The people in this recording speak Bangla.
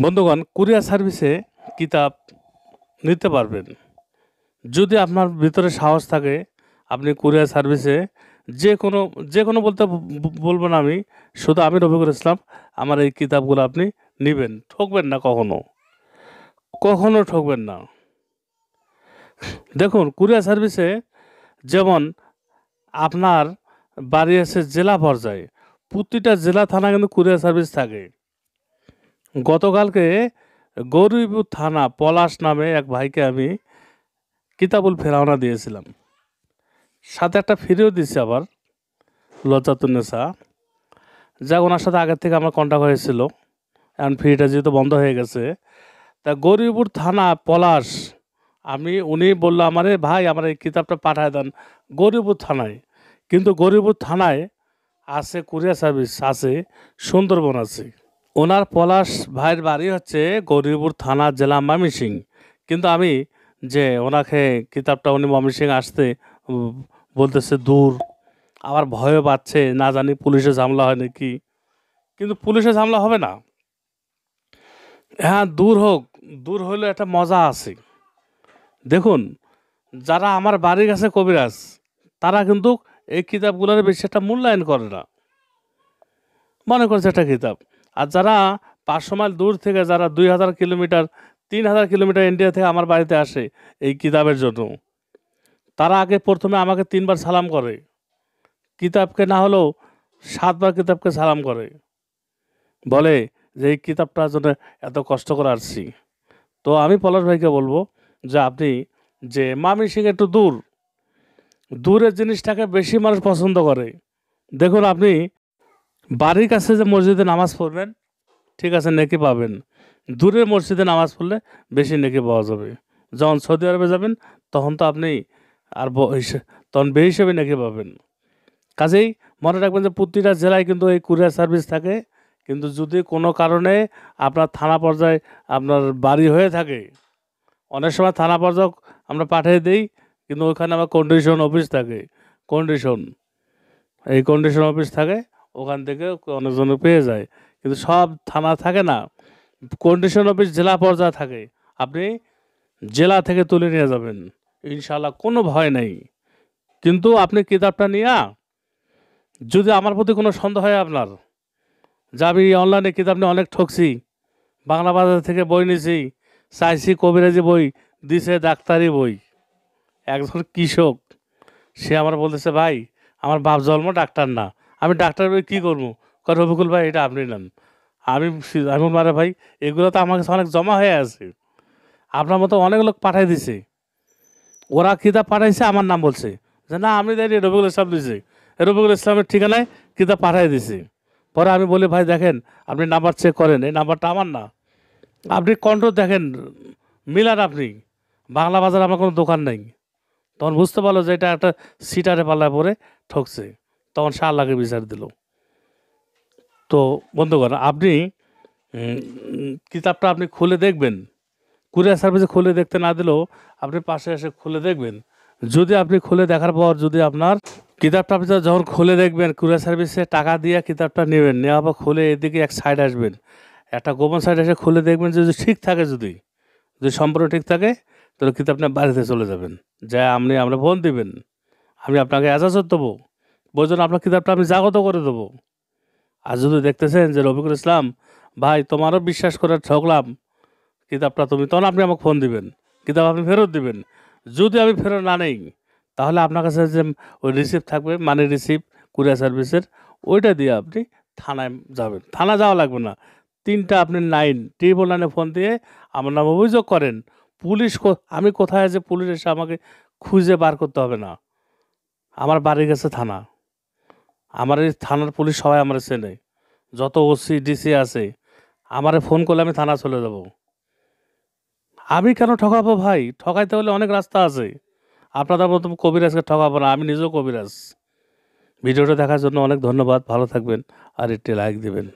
বন্ধুগণ, কুরিয়ার সার্ভিসে কিতাব নিতে পারবেন যদি আপনার ভিতরে সাহস থাকে। আপনি কুরিয়ার সার্ভিসে যে কোনো বলতে বলবো না আমি, শুধু আমি রফিকুল ইসলাম। আমার এই কিতাবগুলো আপনি নেবেন, ঠকবেন না, কখনো কখনো ঠকবেন না। দেখুন, কুরিয়ার সার্ভিসে যেমন আপনার বাড়ি আছে জেলা পর্যায়ে, প্রতিটা জেলা থানা কিন্তু কুরিয়ার সার্ভিস থাকে। গতকালকে গৌরীপুর থানা পলাশ নামে এক ভাইকে আমি কিতাবুল ফেরাওনা দিয়েছিলাম, সাথে একটা ফিরেও দিয়েছি আবার, লজ্জাতুন্নেসা। যাক, ওনার সাথে আগের থেকে আমার কন্ট্যাক্ট হয়েছিল, এখন ফ্রিটা যেহেতু বন্ধ হয়ে গেছে, তা গৌরীপুর থানা পলাশ, উনি বললো আমারে, ভাই আমার এই কিতাবটা পাঠায় দেন গৌরীপুর থানায়। কিন্তু গৌরীপুর থানায় আছে কুরিয়ার সার্ভিস, আছে সুন্দরবন আছে। ওনার পলাশ ভাইয়ের বাড়ি হচ্ছে গৌরীপুর থানা, জেলা ময়মনসিংহ। কিন্তু আমি যে ওনাকে কিতাবটা, উনি ময়মনসিংহ আসতে বলতেছে দূর, আমার ভয়ও পাচ্ছে, না জানি পুলিশে ঝামেলা হয় নাকি। কিন্তু পুলিশে ঝামেলা হবে না। হ্যাঁ, দূর হোক, দূর হইলে একটা মজা আছে। দেখুন, যারা আমার বাড়ির কাছে কবিরাজ, তারা কিন্তু এই কিতাবগুলোর বেশি একটা মূল্যায়ন করে না, মনে করছে একটা কিতাব। আর যারা 500 মাইল দূর থেকে, যারা 2000 কিলোমিটার, 3000 কিলোমিটার ইন্ডিয়া থেকে আমার বাড়িতে আসে এই কিতাবের জন্য, তারা আগে প্রথমে আমাকে 3বার সালাম করে, কিতাবকে না হলেও 7বার কিতাবকে সালাম করে, বলে যে এই কিতাবটার জন্য এত কষ্ট করে আসছি। তো আমি পলাশ ভাইকে বলবো যে আপনি, যে ময়মনসিংহ একটু দূর, দূরের জিনিসটাকে বেশি মানুষ পছন্দ করে। দেখুন, আপনি বাড়ির কাছে যে মসজিদে নামাজ পড়বেন, ঠিক আছে, নেকি পাবেন। দূরের মসজিদে নামাজ পড়লে বেশি নেকি পাওয়া যাবে। যখন সৌদি আরবে যাবেন, তখন তো আপনি আর তখন বে হিসেবে নেকি পাবেন। কাজেই মনে রাখবেন যে প্রতিটা জেলায় কিন্তু এই কুরিয়ার সার্ভিস থাকে। কিন্তু যদি কোনো কারণে আপনার থানা পর্যায়ে আপনার বাড়ি হয়ে থাকে, অনেক সময় থানা পর্যায়ে আমরা পাঠিয়ে দিই, কিন্তু ওখানে আমার কন্ডিশন অফিস থাকে। কন্ডিশন কন্ডিশন অফিস থাকে, ওখান থেকে অনেকজনে পেয়ে যায়। কিন্তু সব থানা থাকে না, কন্ডিশন অফিস জেলা পর্যায়ে থাকে। আপনি জেলা থেকে তুলে নিয়ে যাবেন, ইনশাল্লাহ, কোনো ভয় নেই। কিন্তু আপনি কিতাবটা নিয়ে, যদি আমার প্রতি কোনো সন্দেহ হয় আপনার, যে আমি অনলাইনে কিতাব নিয়ে অনেক ঠকছি, বাংলা বাজার থেকে বই নিয়েছি, চাইছি কবিরাজি বই, দিছে ডাক্তারি বই। একজন কৃষক, সে আমার বলতেছে, ভাই আমার বাপ জন্ম ডাক্তার না, আমি ডাক্তার বই কী করবো? রফিকুল ভাই, এটা আপনি নেন। আমি মারে ভাই, এগুলো তো আমার কাছে অনেক জমা হয়ে আছে, আপনার মতো অনেক লোক পাঠাই দিছে, ওরা কিতাব পাঠাইছে, আমার নাম বলছে যে না আমি দেয়নি, রফিকুল ইসলাম দিছে, রফিকুল ইসলামের ঠিকানায় কিতাব পাঠাই দিছে। পরে আমি বলি, ভাই দেখেন, আপনি নাম্বার চেক করেন, এই নাম্বারটা আমার না, আপনি কন্ট্রোল দেখেন, মিলান আপনি, বাংলা বাজার আমার কোনো দোকান নেই। তখন বুঝতে পারলো যে এটা একটা সিটারে পাল্লায় পরে ঠকছে, তখন সে আল্লাহকে বিচার দিল। তো বন্ধুগণ, আপনি কিতাবটা আপনি খুলে দেখবেন, কুরিয়ার সার্ভিসে খুলে দেখতে না দিলেও আপনি পাশে এসে খুলে দেখবেন। যদি আপনি খুলে দেখার পর, যদি আপনার কিতাবটা, আপনি যখন খুলে দেখবেন, কুরিয়ার সার্ভিসে টাকা দিয়ে কিতাবটা নেবেন, নেওয়ার পর খুলে এদিকে এক সাইড আসবেন, একটা গোপন সাইড এসে খুলে দেখবেন, যদি ঠিক থাকে, যদি যদি সম্পূর্ণ ঠিক থাকে, তাহলে কিতাবটা বাড়িতে চলে যাবেন, যা আমরা ফোন দিবেন, আমি আপনাকে এজাজত দেবো, প্রয়োজন আপনার কিতাবটা আমি জাগত করে দেবো। আর যদি দেখতেছেন যে রফিকুল ইসলাম ভাই, তোমারও বিশ্বাস করে ঠকলাম, কিতাবটা তুমি, তখন আপনি আমাকে ফোন দিবেন, কিতাব আপনি ফেরত দিবেন। যদি আমি ফেরত না নেই, তাহলে আপনার কাছে যে ওই রিসিপ্ট থাকবে, মানি রিসিপ্ট কুরিয়ার সার্ভিসের, ওইটা দিয়ে আপনি থানায় যাবেন। থানা যাওয়া লাগবে না, 3টা আপনি 9 9 ফোন দিয়ে আমার নামে অভিযোগ করেন। পুলিশ আমি কোথায় আছে, পুলিশ এসে আমাকে খুঁজে বার করতে হবে না, আমার বাড়ির কাছে থানা, আমার এই থানার পুলিশ সবাই আমার চেনে, যত ওসি ডিসি আছে, আমারে ফোন করলে আমি থানা চলে যাব। আমি কেন ঠকাবো ভাই? ঠকাইতে হলে অনেক রাস্তা আছে, আপনাদের মতো কবিরাজকে ঠকাবো না, আমি নিজেও কবিরাজ। ভিডিওটা দেখার জন্য অনেক ধন্যবাদ, ভালো থাকবেন, আর একটি লাইক দেবেন।